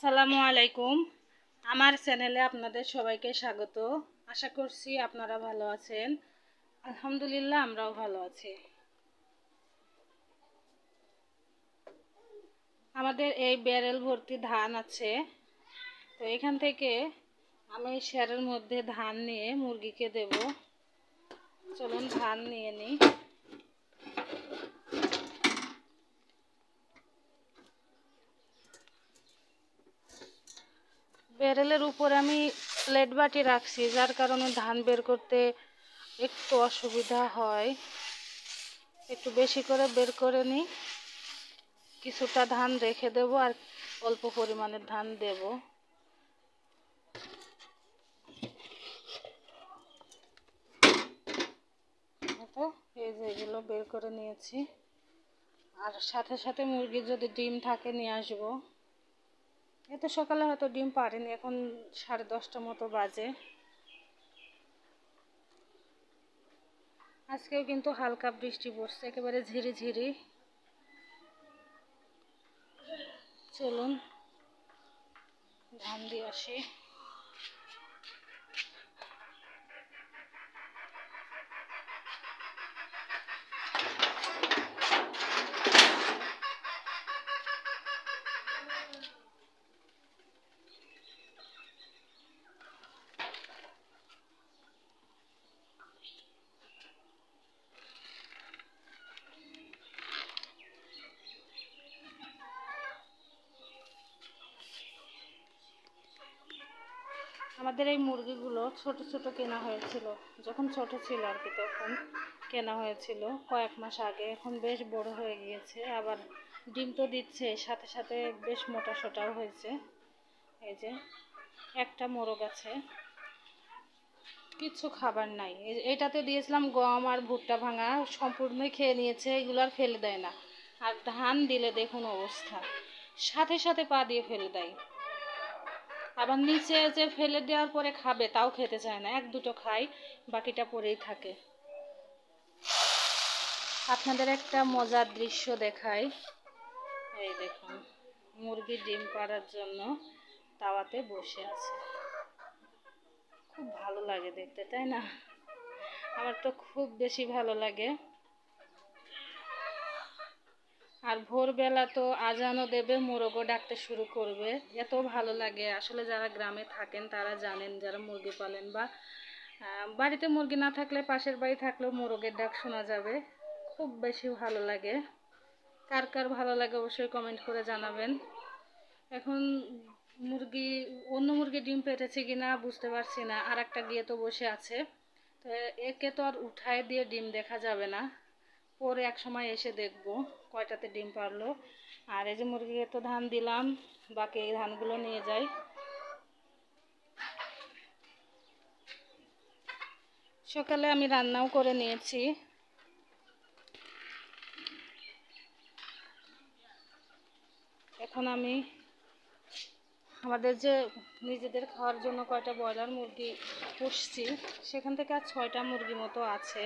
আসসালামু আলাইকুম। আমার চ্যানেলে আপনাদের সবাইকে স্বাগত। আশা করছি আপনারা ভালো আছেন। আলহামদুলিল্লাহ, আমরাও ভালো আছি। আমাদের এই ব্যারেল ভর্তি ধান আছে, তো এখান থেকে আমি সেরের মধ্যে ধান নিয়ে মুরগিকে দেব। চলুন ধান নিয়ে নিই। ব্যারেলের উপরে আমি প্লেট বাটি রাখছি, যার কারণে ধান বের করতে একটু অসুবিধা হয়। একটু বেশি করে বের করে নিই। কিছুটা ধান রেখে দেব আর অল্প পরিমাণের ধান দেব। তো এই যে এগুলো বের করে নিয়েছি, আর সাথে সাথে মুরগির যদি ডিম থাকে নিয়ে আসবো। এত সকালে হয়তো ডিম পারেনি, এখন 10:30 মতো বাজে। আজকেও কিন্তু হালকা বৃষ্টি পড়ছে, একেবারে ঝিরিঝিরি। চলুন ধান দিয়ে আসি। আমাদের এই মুরগিগুলো ছোট ছোট কেনা হয়েছিল, যখন ছোট ছিল আর কি, তখন কেনা হয়েছিল কয়েক মাস আগে। এখন বেশ বড় হয়ে গিয়েছে, আবার ডিম তো দিচ্ছে, সাথে সাথে বেশ মোটা সোটাও হয়েছে। এই যে একটা মোরগ আছে, কিচ্ছু খাবার নাই। এটাতে দিয়েছিলাম গম আর ভুট্টা ভাঙা, সম্পূর্ণই খেয়ে নিয়েছে, এগুলো আর ফেলে দেয় না। আর ধান দিলে দেখুন অবস্থা, সাথে সাথে পা দিয়ে ফেলে দেয়। আবার নিচে যে ফেলে দেওয়ার পরে খাবে, তাও খেতে চায় না, এক দুটো খাই, বাকিটা পড়েই থাকে। আপনাদের একটা মজার দৃশ্য দেখাই। এই দেখুন, মুরগি ডিম পাড়ার জন্য তাওয়াতে বসে আছে। খুব ভালো লাগে দেখতে, তাই না? আমার তো খুব বেশি ভালো লাগে। আর ভোরবেলা তো আজানও দেবে, মোরগও ডাকতে শুরু করবে। এত ভালো লাগে আসলে। যারা গ্রামে থাকেন তারা জানেন, যারা মুরগি পালেন বা বাড়িতে মুরগি না থাকলে পাশের বাড়ি থাকলেও মোরগের ডাক শোনা যাবে। খুব বেশি ভালো লাগে। কার কার ভালো লাগে অবশ্যই কমেন্ট করে জানাবেন। এখন অন্য মুরগি ডিম পেটেছে কিনা বুঝতে পারছি না। আর একটা গিয়ে তো বসে আছে, তো একে তো আর উঠায় দিয়ে ডিম দেখা যাবে না, পরে এক সময় এসে দেখব কয়টাতে ডিম পারলো। আর এই যে মুরগিকে তো ধান দিলাম, বাকি এই ধানগুলো নিয়ে যাই। সকালে আমি রান্নাও করে নিয়েছি। এখন আমি আমাদের যে নিজেদের খাওয়ার জন্য কয়টা ব্রয়লার মুরগি পুষছি, সেখান থেকে আর 6টা মুরগি মতো আছে,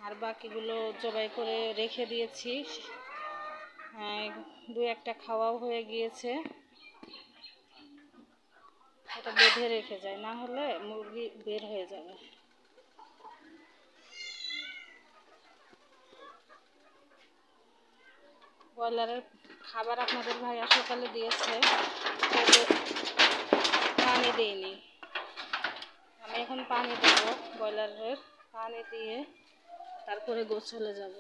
আর বাকিগুলো জবাই করে রেখে দিয়েছি। দু একটা খাওয়াও হয়ে গিয়েছে। এটা বেঁধে রেখে যায়, না হলে মুরগি বের হয়ে যাবে। ব্রয়লারের খাবার আপনাদের ভাইয়া সকালে দিয়েছে, পানি দিইনি। আমি এখন পানি দেবো ব্রয়লারের। পানি দিয়ে তারপরে গোসলে যাব।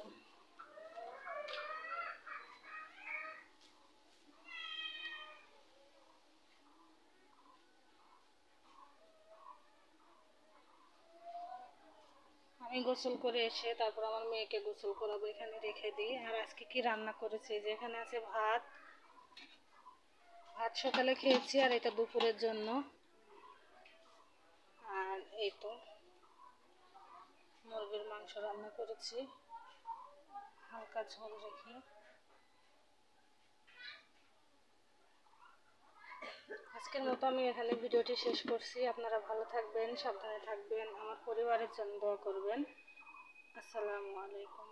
আমি গোসল করে এসে তারপর আমার মেয়েকে গোসল করাবো, এখানে রেখে দিই। আর আজকে কি রান্না করেছি, যে এখানে আছে ভাত সকালে খেয়েছি, আর এটা দুপুরের জন্য। আর এই তো মুরগির মাংস রান্না করেছি, হালকা ঝোল রেখে। আজকের মতো আমি এখানে ভিডিওটি শেষ করছি। আপনারা ভালো থাকবেন, সাবধানে থাকবেন, আমার পরিবারের জন্য দোয়া করবেন। আসসালামু আলাইকুম।